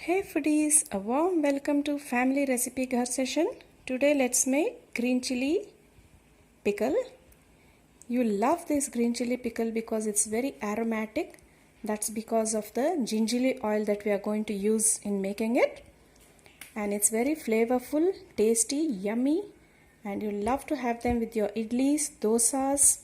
Hey foodies, a warm welcome to Family Recipe Ghar session. Today let's make green chili pickle. You love this green chili pickle because it's very aromatic. That's because of the gingerly oil that we are going to use in making it. And it's very flavorful, tasty, yummy. And you love to have them with your idlis, dosas,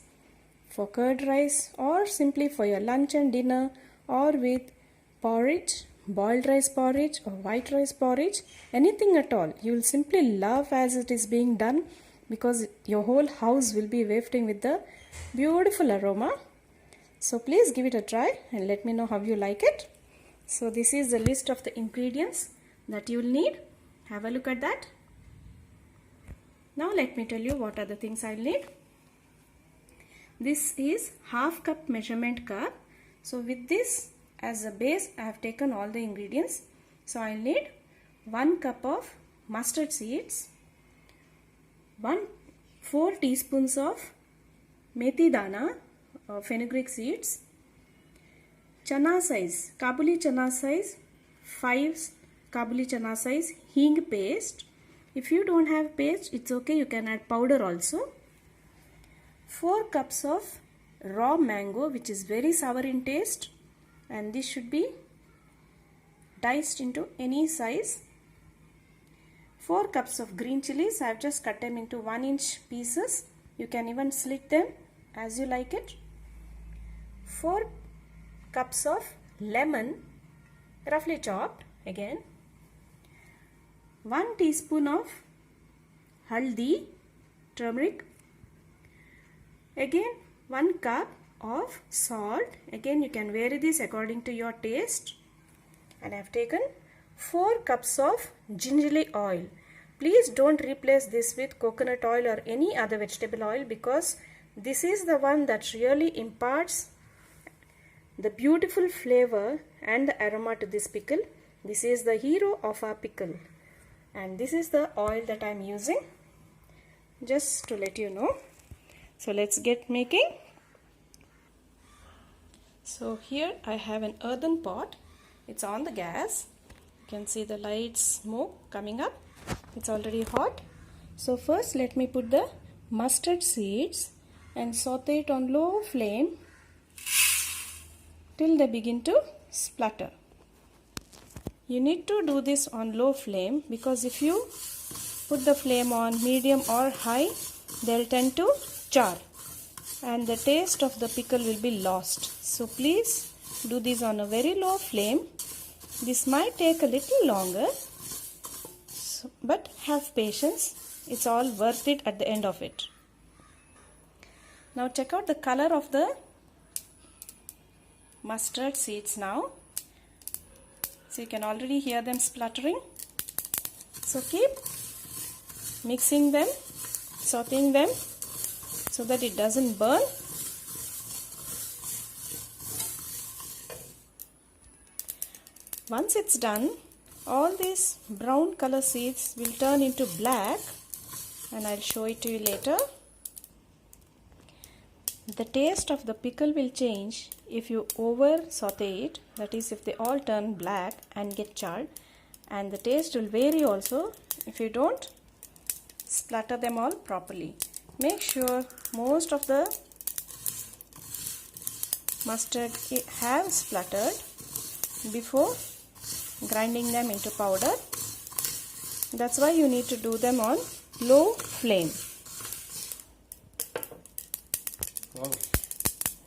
for curd rice, or simply for your lunch and dinner, or with porridge, boiled rice porridge or white rice porridge, anything at all. You will simply love as it is being done because your whole house will be wafting with the beautiful aroma. So please give it a try and let me know how you like it. So this is the list of the ingredients that you will need. Have a look at that. Now let me tell you what are the things I'll need. This is half cup measurement cup. So with this as a base, I have taken all the ingredients. So I'll need 1 cup of mustard seeds, 4 teaspoons of methi dana or fenugreek seeds, chana size, kabuli chana size, 5 kabuli chana size hing paste. If you don't have paste, it's okay, you can add powder also. 4 cups of raw mango, which is very sour in taste, and this should be diced into any size. 4 cups of green chilies, I have just cut them into 1-inch pieces. You can even slit them as you like it. 4 cups of lemon, roughly chopped again. 1 teaspoon of haldi, turmeric. Again 1 cup of salt. Again you can vary this according to your taste. And I have taken 4 cups of gingerly oil. Please don't replace this with coconut oil or any other vegetable oil because this is the one that really imparts the beautiful flavor and the aroma to this pickle. This is the hero of our pickle. And this is the oil that I am using, just to let you know. So let's get making. So here I have an earthen pot. It's on the gas. You can see the light smoke coming up. It's already hot. So first let me put the mustard seeds and saute it on low flame till they begin to splutter. You need to do this on low flame because if you put the flame on medium or high, they'll tend to char and the taste of the pickle will be lost. So please do this on a very low flame. This might take a little longer, but have patience. It's all worth it at the end of it. Now check out the color of the mustard seeds now. So you can already hear them spluttering. So keep mixing them, sauteing them so that it doesn't burn. Once it's done, all these brown color seeds will turn into black, and I'll show it to you later. The taste of the pickle will change if you over saute it, that is if they all turn black and get charred, and the taste will vary also if you don't splatter them all properly. Make sure most of the mustard have spluttered before grinding them into powder. That's why you need to do them on low flame. Wow.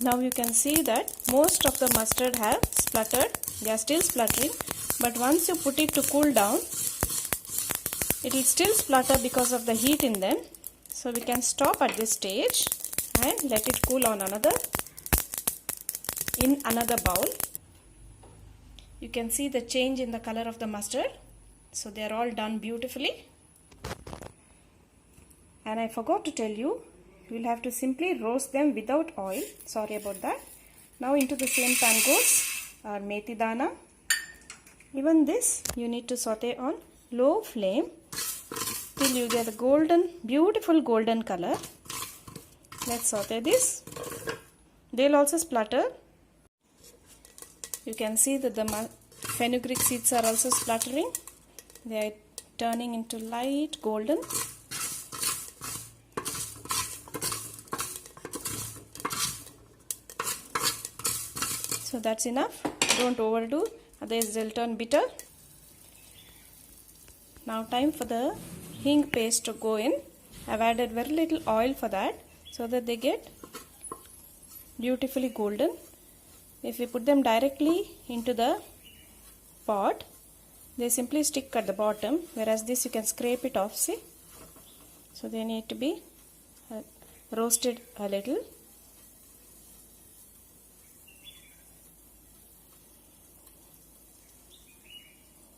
Now you can see that most of the mustard have spluttered. They are still spluttering, but once you put it to cool down, it will still splutter because of the heat in them. So we can stop at this stage and let it cool on in another bowl. You can see the change in the color of the mustard. So they are all done beautifully. And I forgot to tell you, you will have to simply roast them without oil. Sorry about that. Now into the same pan goes our methi dana. Even this you need to saute on low flame till you get a golden, beautiful golden color. Let's saute this. They'll also splutter. You can see that the Fenugreek seeds are also spluttering. They are turning into light golden. So that's enough. Don't overdo, otherwise they'll turn bitter. Now time for the hing paste to go in. I've added very little oil for that so that they get beautifully golden. If we put them directly into the pot, they simply stick at the bottom, whereas this you can scrape it off, see. So they need to be roasted a little.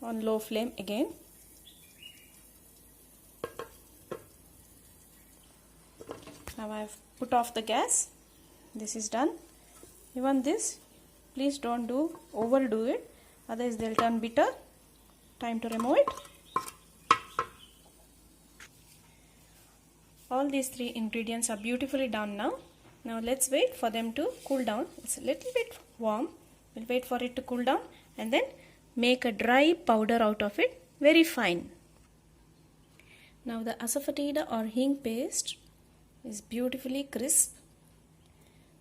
On low flame again. Now I have put off the gas. This is done. Even this, please don't overdo it, otherwise they'll turn bitter. Time to remove it. All these three ingredients are beautifully done now. Now let's wait for them to cool down. It's a little bit warm. We'll wait for it to cool down and then make a dry powder out of it, very fine. Now the asafoetida or hing paste is beautifully crisp.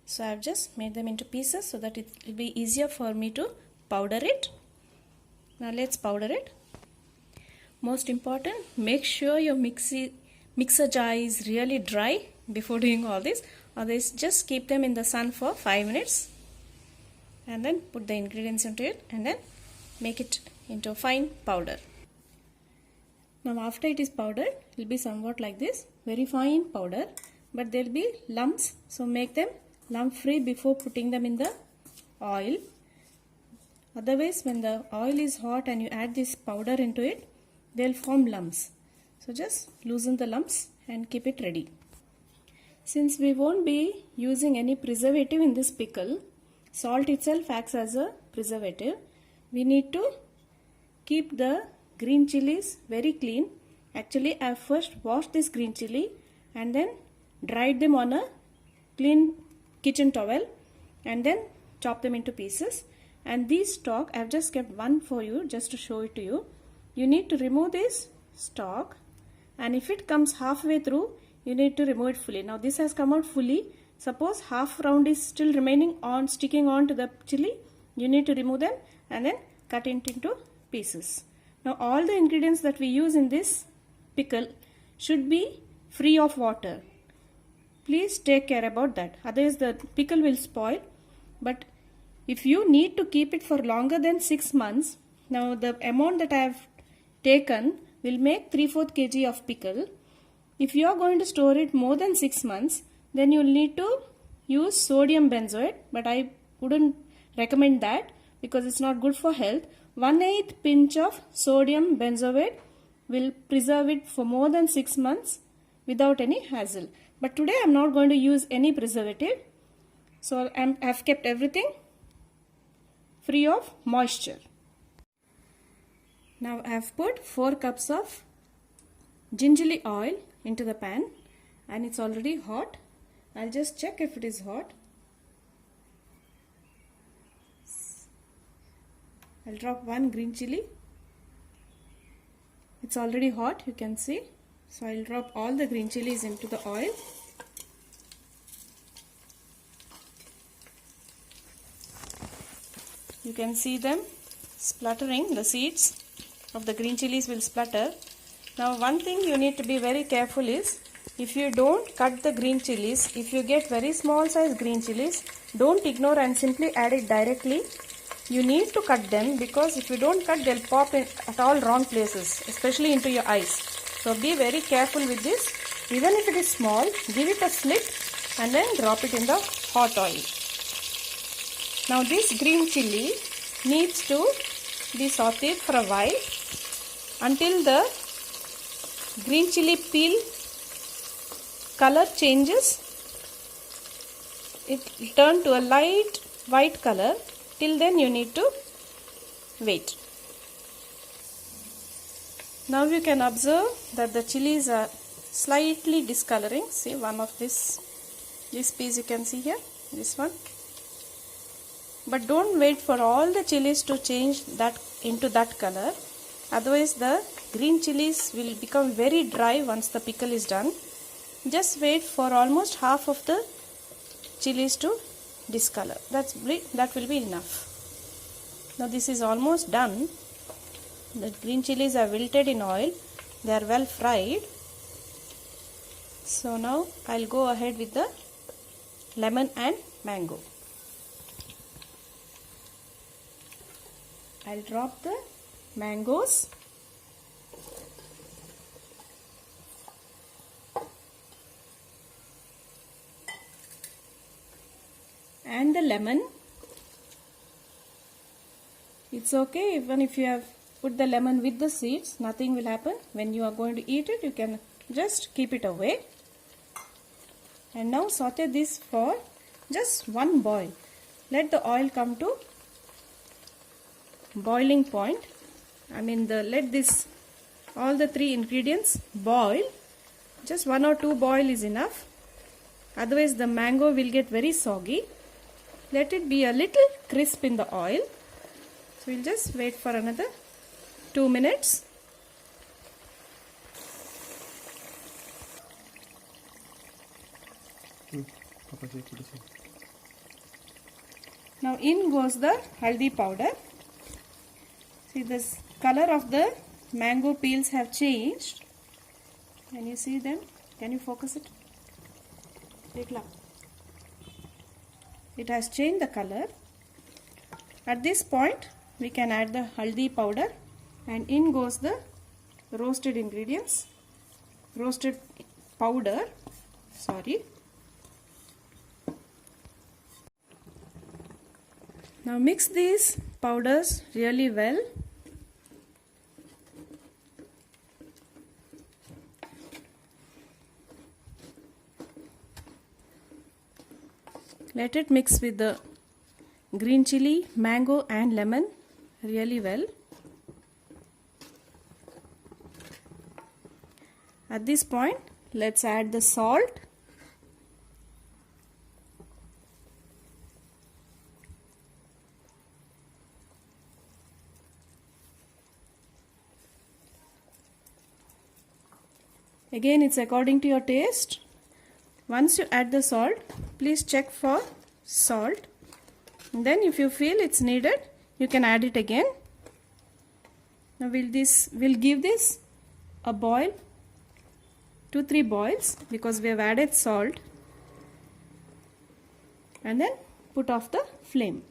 So I have just made them into pieces so that it will be easier for me to powder it. Now let's powder it. Most important, make sure your mixer jar is really dry before doing all this. Otherwise, just keep them in the sun for 5 minutes and then put the ingredients into it and then make it into a fine powder. Now after it is powdered, it will be somewhat like this, very fine powder, but there will be lumps, so make them lump free before putting them in the oil. Otherwise, when the oil is hot and you add this powder into it, they will form lumps. So just loosen the lumps and keep it ready. Since we won't be using any preservative in this pickle, salt itself acts as a preservative. We need to keep the green chilies very clean. Actually, I have first washed this green chili and then dried them on a clean kitchen towel and then chopped them into pieces. And these stalk, I have just kept one for you just to show it to you. You need to remove this stalk, and if it comes halfway through, you need to remove it fully. Now this has come out fully. Suppose half round is still remaining on, sticking on to the chili, you need to remove them and then cut it into pieces. Now all the ingredients that we use in this pickle should be free of water. Please take care about that, otherwise the pickle will spoil. But if you need to keep it for longer than 6 months, now the amount that I have taken will make 3/4 kg of pickle. If you are going to store it more than 6 months, then you will need to use sodium benzoate, but I wouldn't recommend that because it's not good for health. 1/8 pinch of sodium benzoate will preserve it for more than 6 months without any hassle. But today I am not going to use any preservative. So I have kept everything free of moisture. Now I have put 4 cups of gingerly oil into the pan and it's already hot. I'll just check if it is hot. I'll drop 1 green chili. It's already hot, you can see. So I'll drop all the green chilies into the oil. You can see them spluttering, the seeds of the green chilies will splutter. Now one thing you need to be very careful is, if you don't cut the green chilies, if you get very small size green chilies, don't ignore and simply add it directly. You need to cut them, because if you don't cut, they'll pop in at all wrong places, especially into your eyes. So be very careful with this. Even if it is small, give it a slit and then drop it in the hot oil. Now this green chili needs to be sauteed for a while until the green chili peel color changes. It will turn to a light white color. Till then you need to wait. Now you can observe that the chilies are slightly discoloring. See, one of this piece you can see here, this one. but don't wait for all the chilies to change that into that color. Otherwise the green chilies will become very dry once the pickle is done. Just wait for almost half of the chilies to discolor. That will be enough. Now this is almost done. The green chilies are wilted in oil. They are well fried. So now I'll go ahead with the lemon and mango. I'll drop the mangoes. And the lemon. It's okay even if you have put the lemon with the seeds, nothing will happen. When you are going to eat it, you can just keep it away. And now saute this for just one boil. Let the oil come to boiling point. Let this all the three ingredients boil. Just 1 or 2 boil is enough. Otherwise the mango will get very soggy. Let it be a little crisp in the oil. So we'll just wait for another 2 minutes. Now in goes the haldi powder. See, this color of the mango peels have changed. Can you see them? Can you focus it? It has changed the color. At this point we can add the haldi powder, and in goes the roasted ingredients, roasted powder, Now mix these powders really well. Let it mix with the green chili, mango and lemon really well. At this point, let's add the salt. Again, it's according to your taste. Once you add the salt, please check for salt. And then if you feel it's needed, you can add it again. Now we'll give this a boil, 2-3 boils, because we have added salt, and then put off the flame.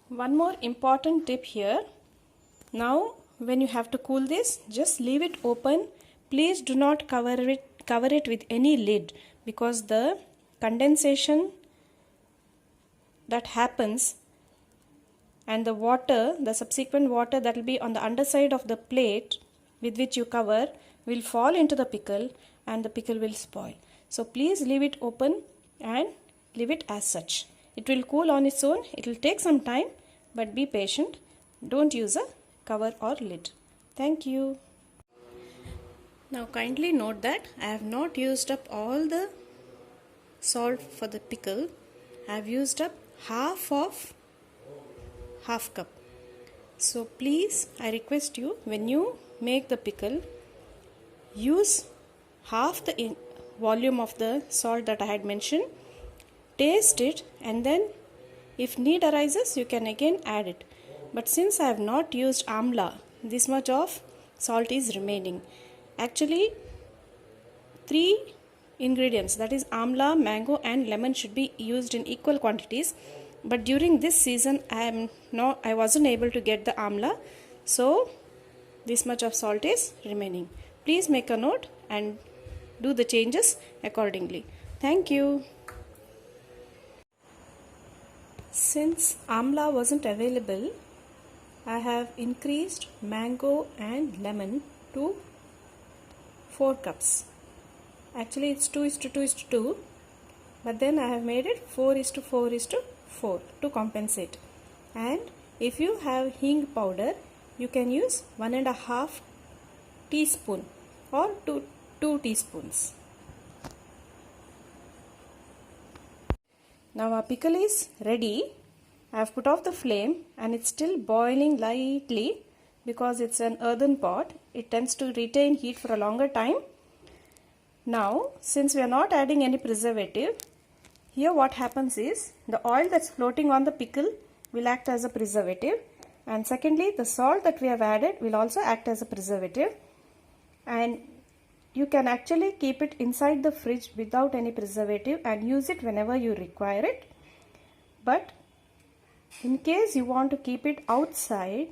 One more important tip here. Now when you have to cool this, just leave it open. Please do not cover it with any lid, because the condensation that happens and the subsequent water that will be on the underside of the plate with which you cover will fall into the pickle and the pickle will spoil. So please leave it open and leave it as such. It will cool on its own. It will take some time, but be patient. Don't use a cover or lid. Thank you. Now kindly note that I have not used up all the salt for the pickle. I have used up half of half cup. So please, I request you, when you make the pickle, use half the volume of the salt that I had mentioned. Taste it, and then if need arises, you can again add it. But since I have not used amla, this much of salt is remaining. Actually, 3 ingredients, that is amla, mango and lemon, should be used in equal quantities. But during this season I wasn't able to get the amla, so this much of salt is remaining. Please make a note and do the changes accordingly. Thank you. Since amla wasn't available, I have increased mango and lemon to 4 cups. Actually it's 2:2:2, but then I have made it 4:4:4 to compensate. And if you have hing powder, you can use 1.5 teaspoon or 2 teaspoons. Now our pickle is ready. I have put off the flame and it's still boiling lightly because it's an earthen pot. It tends to retain heat for a longer time. Now, since we are not adding any preservative, here what happens is the oil that's floating on the pickle will act as a preservative, and secondly the salt that we have added will also act as a preservative, and you can actually keep it inside the fridge without any preservative and use it whenever you require it. But in case you want to keep it outside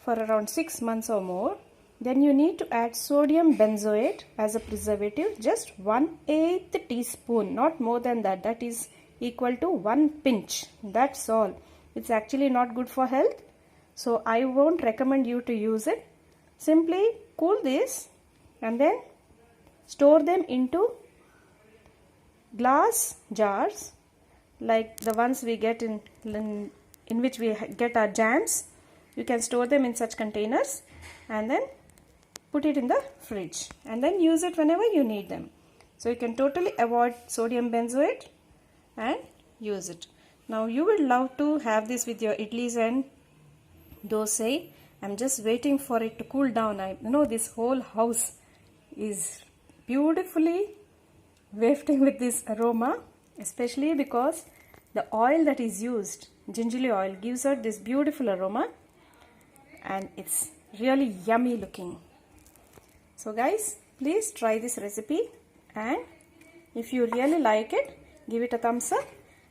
for around 6 months or more, then you need to add sodium benzoate as a preservative, just 1/8 teaspoon, not more than that. That is equal to 1 pinch. That's all. It's actually not good for health, so I won't recommend you to use it. Simply cool this and then store them into glass jars like the ones we get in which we get our jams. You can store them in such containers and then put it in the fridge and then use it whenever you need them. So you can totally avoid sodium benzoate and use it. Now you would love to have this with your idlis and dosa. I'm just waiting for it to cool down. I know this whole house is beautifully wafting with this aroma, especially because the oil that is used, gingerly oil, gives out this beautiful aroma and it's really yummy looking. So guys, please try this recipe, and if you really like it, give it a thumbs up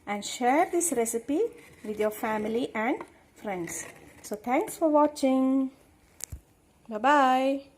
and share this recipe with your family and friends. So thanks for watching. Bye bye.